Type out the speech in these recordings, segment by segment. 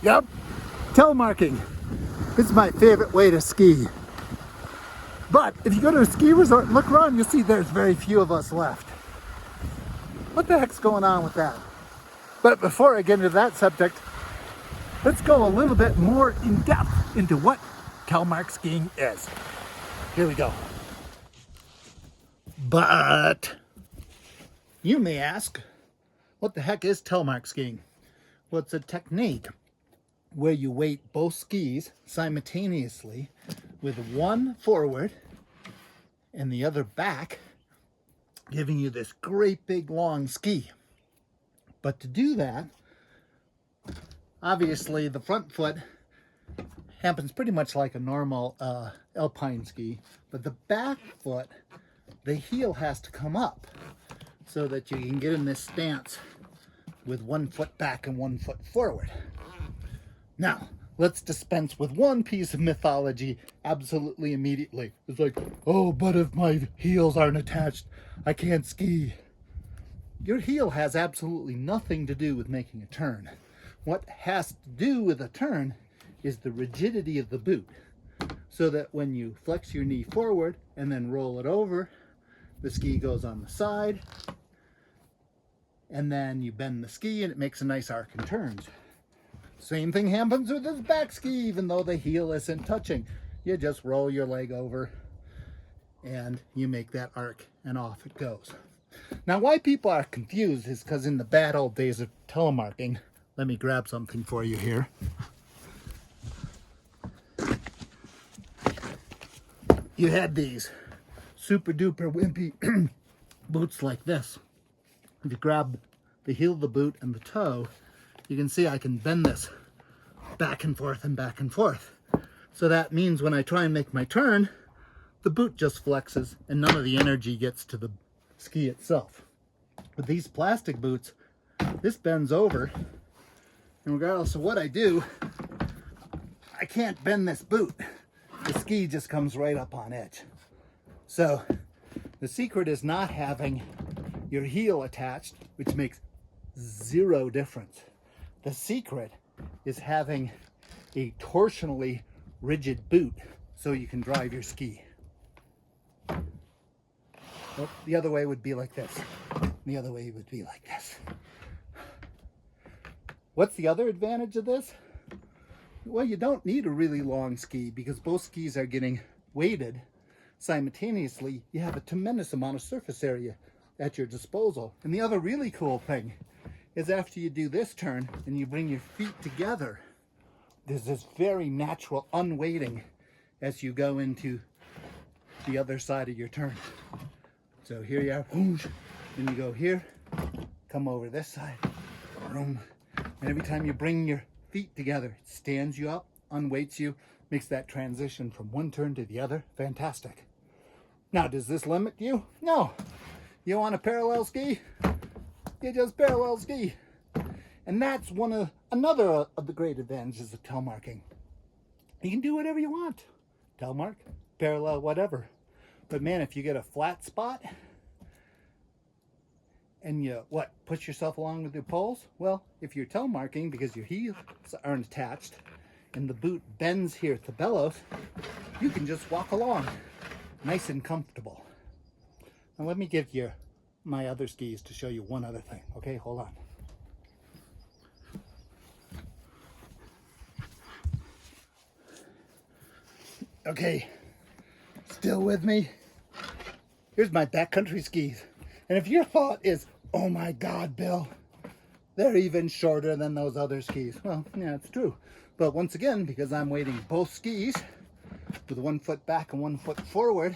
Yep, telemarking. This is my favorite way to ski. But if you go to a ski resort and look around, you'll see there's very few of us left. What the heck's going on with that? But before I get into that subject, let's go a little bit more in depth into what telemark skiing is. Here we go. But you may ask, what the heck is telemark skiing? Well, it's a technique where you weight both skis simultaneously with one forward and the other back, giving you this great big long ski. But to do that, obviously the front foot happens pretty much like a normal alpine ski, but the back foot, the heel has to come up so that you can get in this stance with 1 foot back and 1 foot forward. Now, let's dispense with one piece of mythology absolutely immediately. It's like, oh, but if my heels aren't attached, I can't ski. Your heel has absolutely nothing to do with making a turn. What has to do with a turn is the rigidity of the boot, so that when you flex your knee forward and then roll it over, the ski goes on the side, and then you bend the ski and it makes a nice arc and turns. Same thing happens with this back ski, even though the heel isn't touching. You just roll your leg over and you make that arc and off it goes. Now, why people are confused is because in the bad old days of telemarking, let me grab something for you here. You had these super duper wimpy boots like this. If you grab the heel of the boot and the toe, you can see I can bend this back and forth and back and forth. So that means when I try and make my turn, the boot just flexes and none of the energy gets to the ski itself. With these plastic boots, this bends over, and regardless of what I do, I can't bend this boot. The ski just comes right up on edge. So the secret is not having your heel attached, which makes zero difference. The secret is having a torsionally rigid boot so you can drive your ski. Well, the other way would be like this. The other way would be like this. What's the other advantage of this? Well, you don't need a really long ski because both skis are getting weighted simultaneously. You have a tremendous amount of surface area at your disposal. And the other really cool thing is after you do this turn and you bring your feet together, there's this very natural unweighting as you go into the other side of your turn. So here you are, then you go here, come over this side, and every time you bring your feet together, it stands you up, unweights you, makes that transition from one turn to the other fantastic. Now, does this limit you? No. You want a parallel ski? You just parallel ski. And that's another of the great advantages of telemarking. You can do whatever you want. Telemark, parallel, whatever. But man, if you get a flat spot and you, push yourself along with your poles? Well, if you're telemarking because your heels aren't attached and the boot bends here at the bellows, you can just walk along nice and comfortable. Now let me give you my other skis to show you one other thing. Okay, hold on. Okay, still with me? Here's my backcountry skis. And if your thought is, oh my God, Bill, they're even shorter than those other skis. Well, yeah, it's true. But once again, because I'm weighting both skis with 1 foot back and 1 foot forward,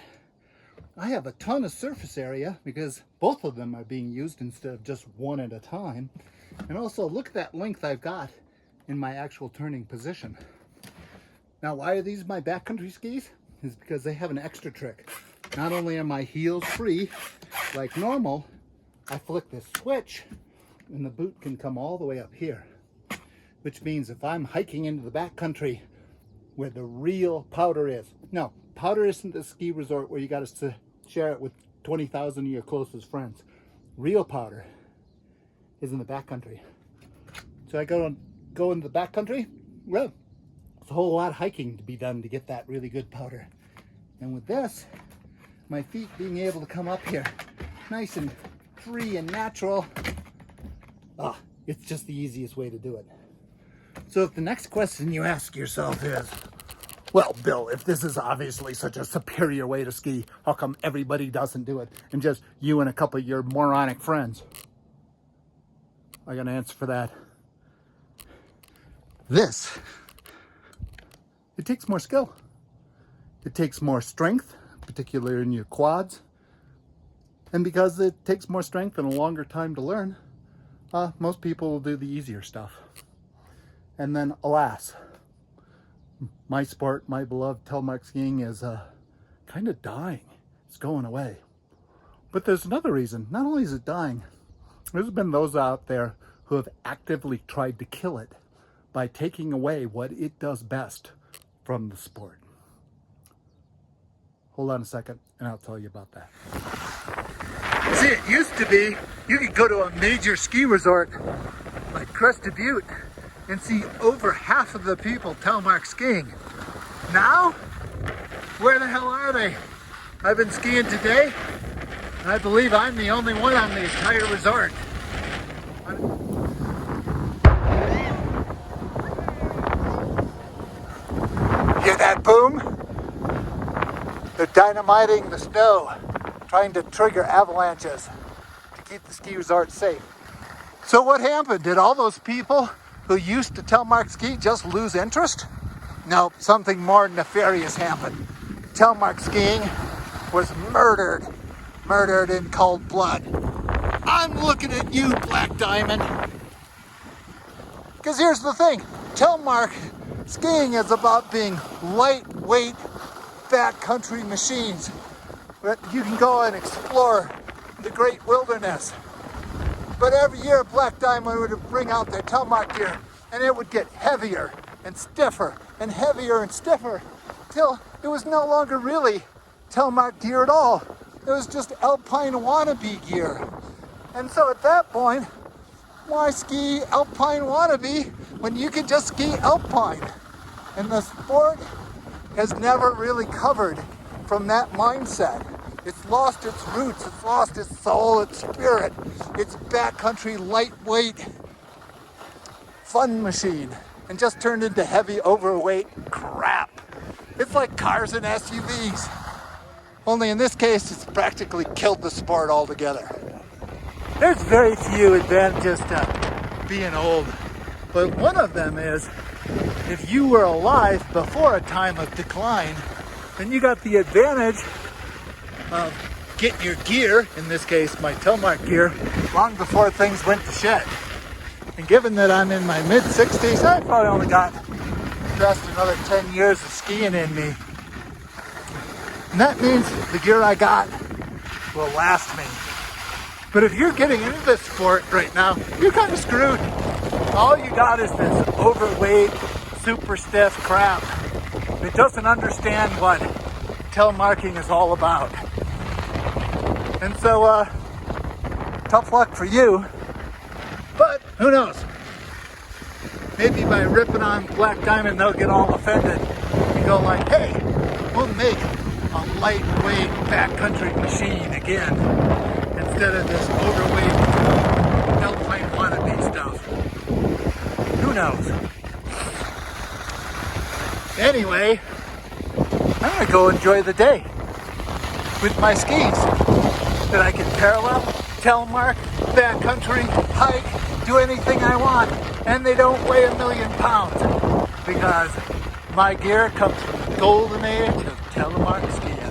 I have a ton of surface area because both of them are being used instead of just one at a time. And also look at that length I've got in my actual turning position. Now, why are these my backcountry skis? Is because they have an extra trick. Not only are my heels free like normal, I flick this switch and the boot can come all the way up here. Which means if I'm hiking into the backcountry where the real powder is. No, powder isn't the ski resort where you got to share it with 20,000 of your closest friends. Real powder is in the backcountry. So I go into the backcountry, well, it's a whole lot of hiking to be done to get that really good powder. And with this, my feet being able to come up here nice and free and natural, it's just the easiest way to do it. So if the next question you ask yourself is, well, Bill, if this is obviously such a superior way to ski, how come everybody doesn't do it and just you and a couple of your moronic friends? I got an answer for that. It takes more skill. It takes more strength, particularly in your quads. And because it takes more strength and a longer time to learn, most people will do the easier stuff. And then, alas, my sport, my beloved telemark skiing is kind of dying. It's going away. But there's another reason. Not only is it dying, there's been those out there who have actively tried to kill it by taking away what it does best from the sport. Hold on a second and I'll tell you about that. See, it used to be you could go to a major ski resort like Crested Butte and see over half of the people telemark skiing. Now, where the hell are they? I've been skiing today, and I believe I'm the only one on the entire resort. Hear that boom? They're dynamiting the snow, trying to trigger avalanches to keep the ski resort safe. So what happened? Did all those people who used to telemark ski just lose interest? No, something more nefarious happened. Telemark skiing was murdered in cold blood. I'm looking at you, Black Diamond. Because here's the thing, telemark skiing is about being lightweight backcountry machines that you can go and explore the great wilderness. But every year Black Diamond would bring out their telemark gear and it would get heavier and stiffer and heavier and stiffer till it was no longer really telemark gear at all. It was just alpine wannabe gear. And so at that point, why ski alpine wannabe when you can just ski alpine? And the sport has never really covered from that mindset. It's lost its roots, it's lost its soul, its spirit, its backcountry lightweight fun machine, and just turned into heavy overweight crap. It's like cars and SUVs. Only in this case, it's practically killed the sport altogether. There's very few advantages to being old, but one of them is if you were alive before a time of decline, then you got the advantage of getting your gear, in this case my telemark gear, long before things went to shit. And given that I'm in my mid-60s, I probably only got just another 10 years of skiing in me. And that means the gear I got will last me. But if you're getting into this sport right now, you're kind of screwed. All you got is this overweight, super stiff crap that doesn't understand what telemarking is all about. And so, tough luck for you. But who knows? Maybe by ripping on Black Diamond, they'll get all offended and go like, hey, we'll make a lightweight backcountry machine again instead of this overweight alpine wannabe stuff. Who knows? Anyway, I'm going to go enjoy the day with my skis that I can parallel, telemark, backcountry, hike, do anything I want, and they don't weigh 1,000,000 pounds because my gear comes from the golden age of telemark skiing.